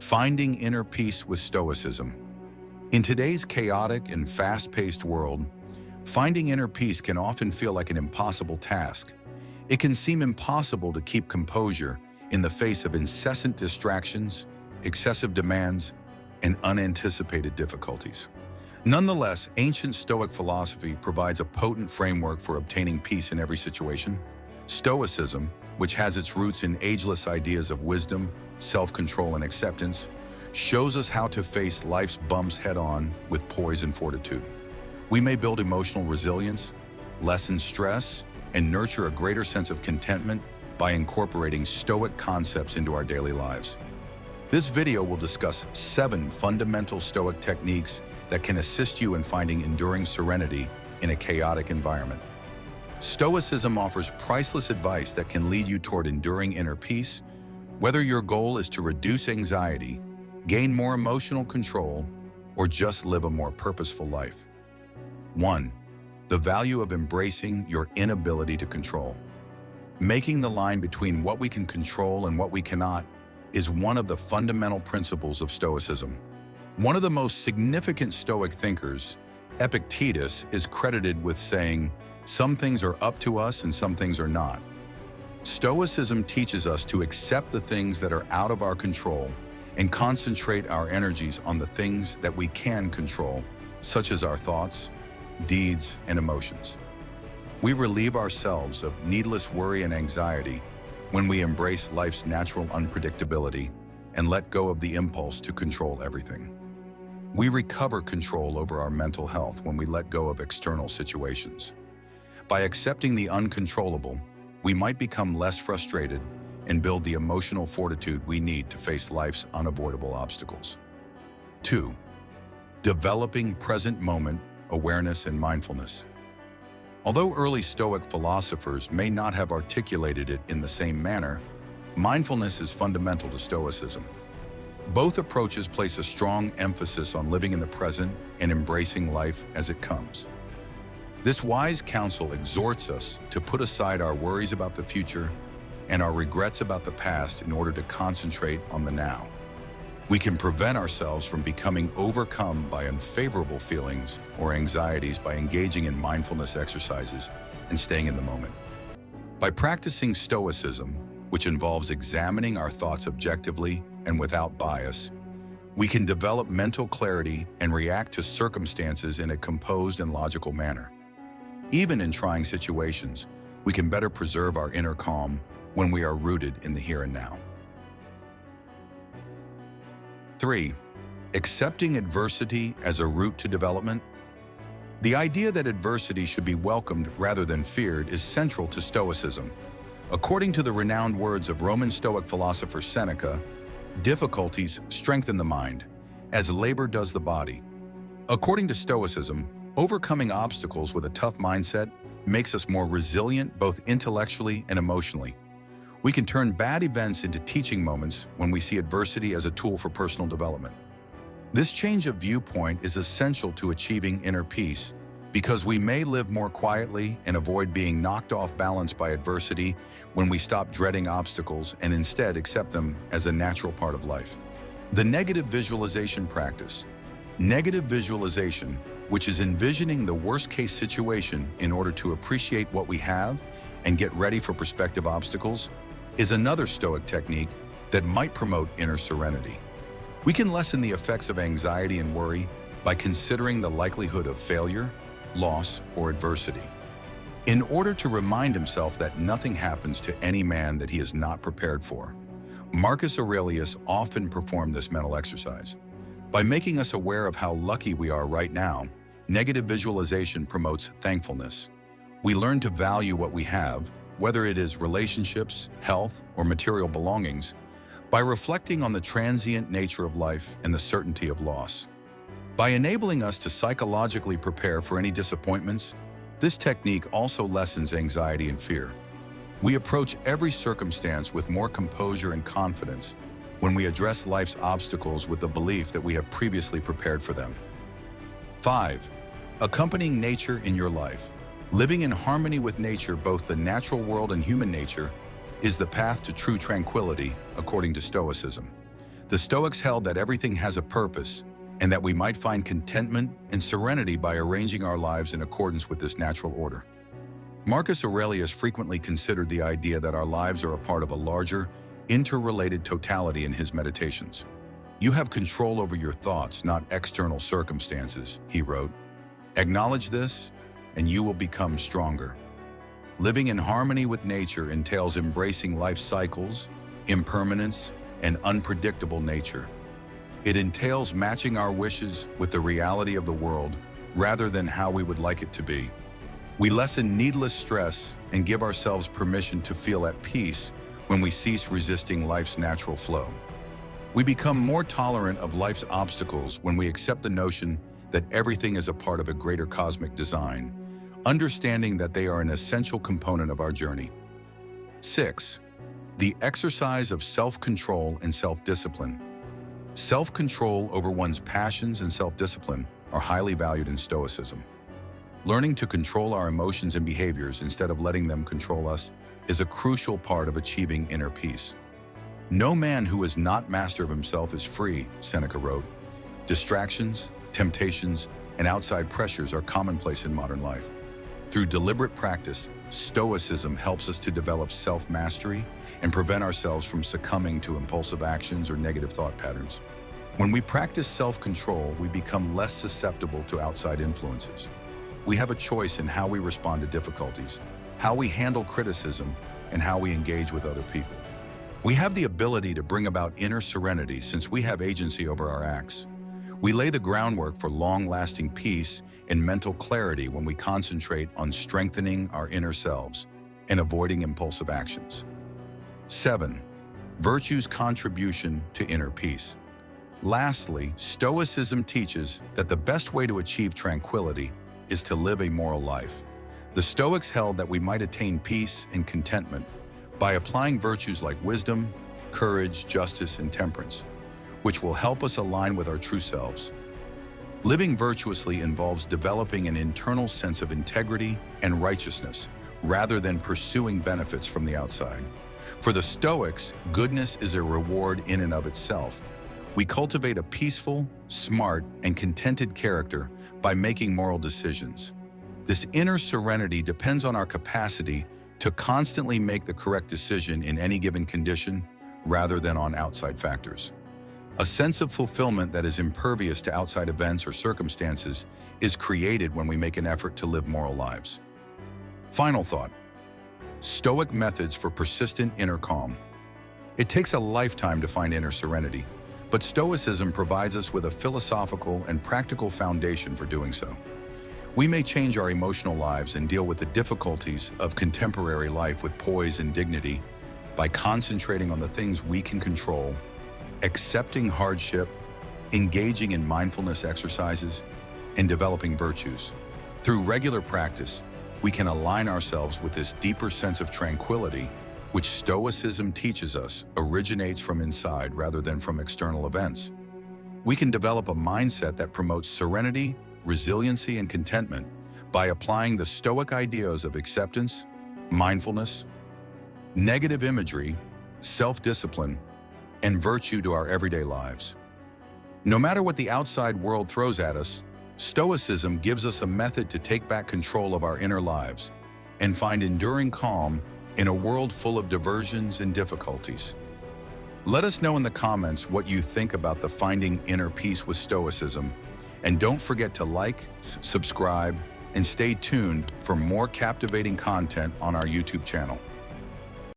Finding inner peace with Stoicism. In today's chaotic and fast-paced world, finding inner peace can often feel like an impossible task. It can seem impossible to keep composure in the face of incessant distractions, excessive demands, and unanticipated difficulties. Nonetheless, ancient Stoic philosophy provides a potent framework for obtaining peace in every situation. Stoicism, which has its roots in ageless ideas of wisdom, self-control, and acceptance, shows us how to face life's bumps head-on with poise and fortitude. We may build emotional resilience, lessen stress, and nurture a greater sense of contentment by incorporating Stoic concepts into our daily lives. This video will discuss 7 fundamental Stoic techniques that can assist you in finding enduring serenity in a chaotic environment. Stoicism offers priceless advice that can lead you toward enduring inner peace, whether your goal is to reduce anxiety, gain more emotional control, or just live a more purposeful life. 1. The value of embracing your inability to control. Making the line between what we can control and what we cannot is one of the fundamental principles of Stoicism. One of the most significant Stoic thinkers, Epictetus, is credited with saying, "Some things are up to us and some things are not." Stoicism teaches us to accept the things that are out of our control and concentrate our energies on the things that we can control, such as our thoughts, deeds, and emotions. We relieve ourselves of needless worry and anxiety when we embrace life's natural unpredictability and let go of the impulse to control everything. We recover control over our mental health when we let go of external situations. By accepting the uncontrollable, we might become less frustrated and build the emotional fortitude we need to face life's unavoidable obstacles. 2. Developing present moment awareness and mindfulness. Although early Stoic philosophers may not have articulated it in the same manner, mindfulness is fundamental to Stoicism. Both approaches place a strong emphasis on living in the present and embracing life as it comes. This wise counsel exhorts us to put aside our worries about the future and our regrets about the past in order to concentrate on the now. We can prevent ourselves from becoming overcome by unfavorable feelings or anxieties by engaging in mindfulness exercises and staying in the moment. By practicing Stoicism, which involves examining our thoughts objectively and without bias, we can develop mental clarity and react to circumstances in a composed and logical manner. Even in trying situations, we can better preserve our inner calm when we are rooted in the here and now. 3. Accepting adversity as a route to development. The idea that adversity should be welcomed rather than feared is central to Stoicism. According to the renowned words of Roman Stoic philosopher Seneca, difficulties strengthen the mind, as labor does the body. According to Stoicism, overcoming obstacles with a tough mindset makes us more resilient both intellectually and emotionally. We can turn bad events into teaching moments when we see adversity as a tool for personal development. This change of viewpoint is essential to achieving inner peace because we may live more quietly and avoid being knocked off balance by adversity when we stop dreading obstacles and instead accept them as a natural part of life. The negative visualization practice. Negative visualization, which is envisioning the worst-case situation in order to appreciate what we have and get ready for prospective obstacles, is another Stoic technique that might promote inner serenity. We can lessen the effects of anxiety and worry by considering the likelihood of failure, loss, or adversity. In order to remind himself that nothing happens to any man that he is not prepared for, Marcus Aurelius often performed this mental exercise. By making us aware of how lucky we are right now, negative visualization promotes thankfulness. We learn to value what we have, whether it is relationships, health, or material belongings, by reflecting on the transient nature of life and the certainty of loss. By enabling us to psychologically prepare for any disappointments, this technique also lessens anxiety and fear. We approach every circumstance with more composure and confidence when we address life's obstacles with the belief that we have previously prepared for them. 5. Accompanying nature in your life. Living in harmony with nature, both the natural world and human nature, is the path to true tranquility, according to Stoicism. The Stoics held that everything has a purpose and that we might find contentment and serenity by arranging our lives in accordance with this natural order. Marcus Aurelius frequently considered the idea that our lives are a part of a larger, interrelated totality in his meditations. "You have control over your thoughts, not external circumstances," he wrote. "Acknowledge this, and you will become stronger." Living in harmony with nature entails embracing life's cycles, impermanence, and unpredictable nature. It entails matching our wishes with the reality of the world rather than how we would like it to be. We lessen needless stress and give ourselves permission to feel at peace when we cease resisting life's natural flow. We become more tolerant of life's obstacles when we accept the notion that everything is a part of a greater cosmic design, understanding that they are an essential component of our journey. 6. The exercise of self-control and self-discipline. Self-control over one's passions and self-discipline are highly valued in Stoicism. Learning to control our emotions and behaviors instead of letting them control us is a crucial part of achieving inner peace. "No man who is not master of himself is free," Seneca wrote. Distractions, temptations, and outside pressures are commonplace in modern life. Through deliberate practice, Stoicism helps us to develop self-mastery and prevent ourselves from succumbing to impulsive actions or negative thought patterns. When we practice self-control, we become less susceptible to outside influences. We have a choice in how we respond to difficulties, how we handle criticism, and how we engage with other people. We have the ability to bring about inner serenity since we have agency over our acts. We lay the groundwork for long-lasting peace and mental clarity when we concentrate on strengthening our inner selves and avoiding impulsive actions. 7. Virtue's contribution to inner peace. Lastly, Stoicism teaches that the best way to achieve tranquility is to live a moral life. The Stoics held that we might attain peace and contentment by applying virtues like wisdom, courage, justice, and temperance, which will help us align with our true selves. Living virtuously involves developing an internal sense of integrity and righteousness, rather than pursuing benefits from the outside. For the Stoics, goodness is a reward in and of itself. We cultivate a peaceful, smart, and contented character by making moral decisions. This inner serenity depends on our capacity to constantly make the correct decision in any given condition, rather than on outside factors. A sense of fulfillment that is impervious to outside events or circumstances is created when we make an effort to live moral lives. Final thought. Stoic methods for persistent inner calm. It takes a lifetime to find inner serenity, but Stoicism provides us with a philosophical and practical foundation for doing so. We may change our emotional lives and deal with the difficulties of contemporary life with poise and dignity by concentrating on the things we can control, accepting hardship, engaging in mindfulness exercises, and developing virtues. Through regular practice, we can align ourselves with this deeper sense of tranquility, which Stoicism teaches us originates from inside rather than from external events. We can develop a mindset that promotes serenity, resiliency, and contentment by applying the Stoic ideas of acceptance, mindfulness, negative imagery, self-discipline, and virtue to our everyday lives. No matter what the outside world throws at us, Stoicism gives us a method to take back control of our inner lives and find enduring calm in a world full of diversions and difficulties. Let us know in the comments what you think about the Finding Inner Peace with Stoicism, and don't forget to like, subscribe, and stay tuned for more captivating content on our YouTube channel.